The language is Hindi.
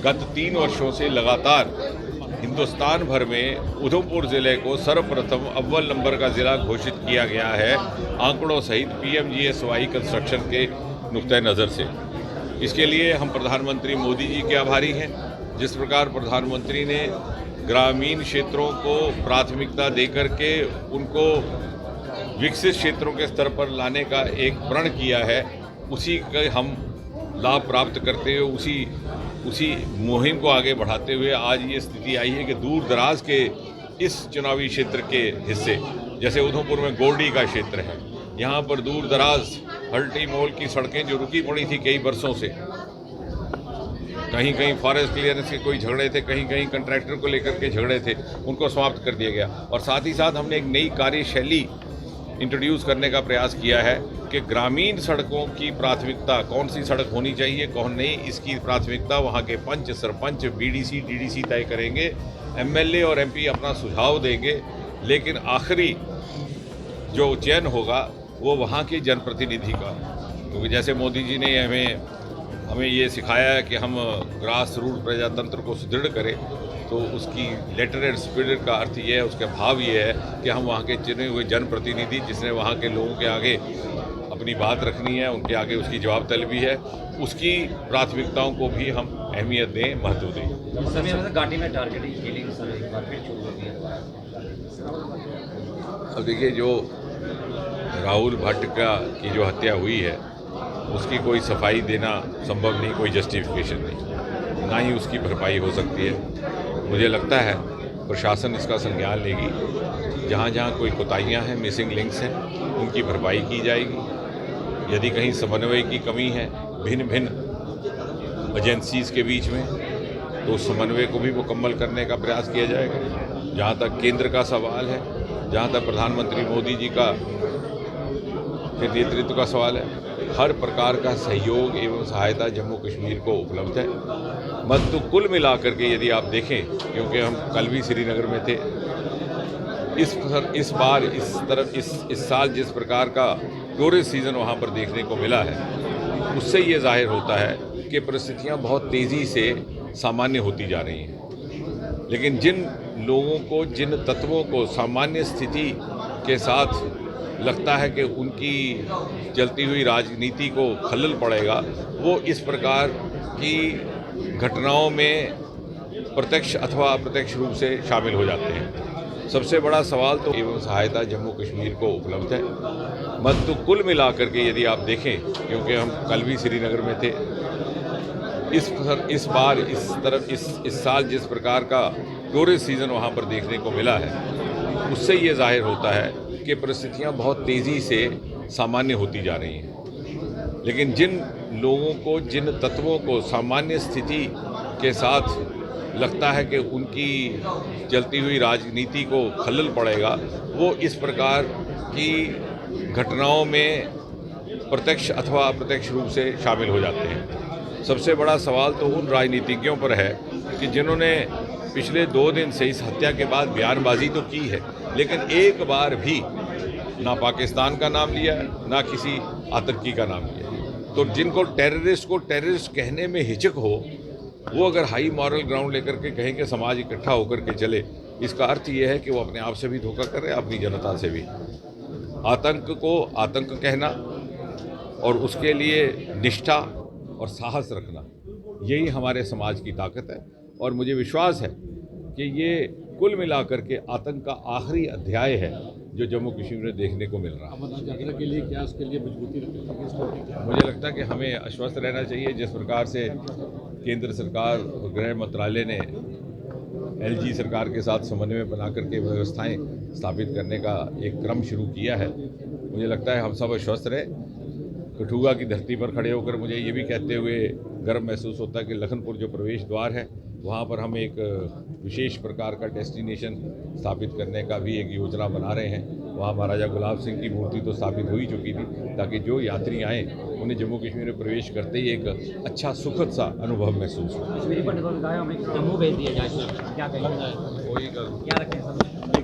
गत 3 वर्षों से लगातार हिंदुस्तान भर में उधमपुर ज़िले को सर्वप्रथम अव्वल नंबर का ज़िला घोषित किया गया है आंकड़ों सहित PMGSY कंस्ट्रक्शन के नुक्ते नज़र से। इसके लिए हम प्रधानमंत्री मोदी जी के आभारी हैं। जिस प्रकार प्रधानमंत्री ने ग्रामीण क्षेत्रों को प्राथमिकता देकर के उनको विकसित क्षेत्रों के स्तर पर लाने का एक प्रण किया है, उसी का हम लाभ प्राप्त करते हुए उसी मुहिम को आगे बढ़ाते हुए आज ये स्थिति आई है कि दूर दराज के इस चुनावी क्षेत्र के हिस्से, जैसे उधमपुर में गोल्डी का क्षेत्र है, यहाँ पर दूर दराज हल्टी मॉल की सड़कें जो रुकी पड़ी थी कई वर्षों से, कहीं कहीं फॉरेस्ट क्लियरेंस के कोई झगड़े थे, कहीं कहीं कंट्रैक्टर को लेकर के झगड़े थे, उनको समाप्त कर दिया गया। और साथ ही साथ हमने एक नई कार्यशैली इंट्रोड्यूस करने का प्रयास किया है कि ग्रामीण सड़कों की प्राथमिकता कौन सी सड़क होनी चाहिए, कौन नहीं, इसकी प्राथमिकता वहाँ के पंच, सरपंच, BDC, DDC तय करेंगे। MLA और MP अपना सुझाव देंगे, लेकिन आखिरी जो चयन होगा वो वहाँ के जनप्रतिनिधि का, क्योंकि जैसे मोदी जी ने हमें ये सिखाया है कि हम ग्रास रूट प्रजातंत्र को सुदृढ़ करें, तो उसकी लेटर एंड स्पिरिट का अर्थ ये है, उसका भाव ये है कि हम वहाँ के चुने हुए जनप्रतिनिधि, जिसने वहाँ के लोगों के आगे अपनी बात रखनी है, उनके आगे उसकी जवाब तलबी है, उसकी प्राथमिकताओं को भी हम अहमियत दें, महत्व दें। घाटी में टारगेटिंग किलिंग सर एक बार फिर शुरू हो गई। अब देखिए, जो राहुल भट्ट की जो हत्या हुई है उसकी कोई सफाई देना संभव नहीं, कोई जस्टिफिकेशन नहीं, ना ही उसकी भरपाई हो सकती है। मुझे लगता है प्रशासन इसका संज्ञान लेगी, जहाँ जहाँ कोई कोताहियाँ हैं, मिसिंग लिंक्स हैं, उनकी भरपाई की जाएगी। यदि कहीं समन्वय की कमी है भिन्न भिन्न एजेंसीज़ के बीच में, तो उस समन्वय को भी मुकम्मल करने का प्रयास किया जाएगा। जहाँ तक केंद्र का सवाल है, जहाँ तक प्रधानमंत्री मोदी जी का नेतृत्व का सवाल है, हर प्रकार का सहयोग एवं सहायता जम्मू कश्मीर को उपलब्ध है। मत तो कुल मिलाकर के यदि आप देखें, क्योंकि हम कल भी श्रीनगर में थे, इस साल जिस प्रकार का टूरिस्ट सीज़न वहाँ पर देखने को मिला है, उससे ये जाहिर होता है कि परिस्थितियाँ बहुत तेज़ी से सामान्य होती जा रही हैं। लेकिन जिन लोगों को, जिन तत्वों को सामान्य स्थिति के साथ लगता है कि उनकी चलती हुई राजनीति को खलल पड़ेगा, वो इस प्रकार की घटनाओं में प्रत्यक्ष अथवा अप्रत्यक्ष रूप से शामिल हो जाते हैं। सबसे बड़ा सवाल तो एवं सहायता जम्मू कश्मीर को उपलब्ध है। मत तो कुल मिलाकर के यदि आप देखें, क्योंकि हम कल भी श्रीनगर में थे, इस साल जिस प्रकार का टूरिस्ट सीज़न वहाँ पर देखने को मिला है, उससे ये जाहिर होता है कि परिस्थितियाँ बहुत तेज़ी से सामान्य होती जा रही हैं। लेकिन जिन लोगों को, जिन तत्वों को सामान्य स्थिति के साथ लगता है कि उनकी चलती हुई राजनीति को खलल पड़ेगा, वो इस प्रकार की घटनाओं में प्रत्यक्ष अथवा अप्रत्यक्ष रूप से शामिल हो जाते हैं। सबसे बड़ा सवाल तो उन राजनीतिज्ञों पर है कि जिन्होंने पिछले 2 दिन से इस हत्या के बाद बयानबाजी तो की है, लेकिन एक बार भी ना पाकिस्तान का नाम लिया है, ना किसी आतंकी का नाम लिया है। तो जिनको टेररिस्ट को टेररिस्ट कहने में हिचक हो, वो अगर हाई मॉरल ग्राउंड लेकर के कहें कि समाज इकट्ठा होकर के चले, इसका अर्थ ये है कि वो अपने आप से भी धोखा कर रहे हैं, अपनी जनता से भी। आतंक को आतंक कहना और उसके लिए निष्ठा और साहस रखना, यही हमारे समाज की ताकत है। और मुझे विश्वास है कि ये कुल मिलाकर के आतंक का आखिरी अध्याय है जो जम्मू कश्मीर में देखने को मिल रहा है। अमरनाथ यात्रा के लिए क्या उसके लिए मजबूती रखेंगे? मुझे लगता है कि हमें आश्वस्त रहना चाहिए। जिस प्रकार से केंद्र सरकार और गृह मंत्रालय ने LG सरकार के साथ समन्वय बना करके व्यवस्थाएं स्थापित करने का एक क्रम शुरू किया है, मुझे लगता है हम सब आश्वस्त रहें। कठुआ की धरती पर खड़े होकर मुझे ये भी कहते हुए गर्व महसूस होता है कि लखनपुर जो प्रवेश द्वार है, वहाँ पर हम एक विशेष प्रकार का डेस्टिनेशन स्थापित करने का भी एक योजना बना रहे हैं। वहाँ महाराजा गुलाब सिंह की मूर्ति तो स्थापित हो ही चुकी थी, ताकि जो यात्री आएँ उन्हें जम्मू कश्मीर में प्रवेश करते ही एक अच्छा सुखद सा अनुभव महसूस हो। कश्मीरी पंडितों ने कहा हमें जम्मू भेज दिया जाए, क्या कहेंगे? वही क्या रखें सर?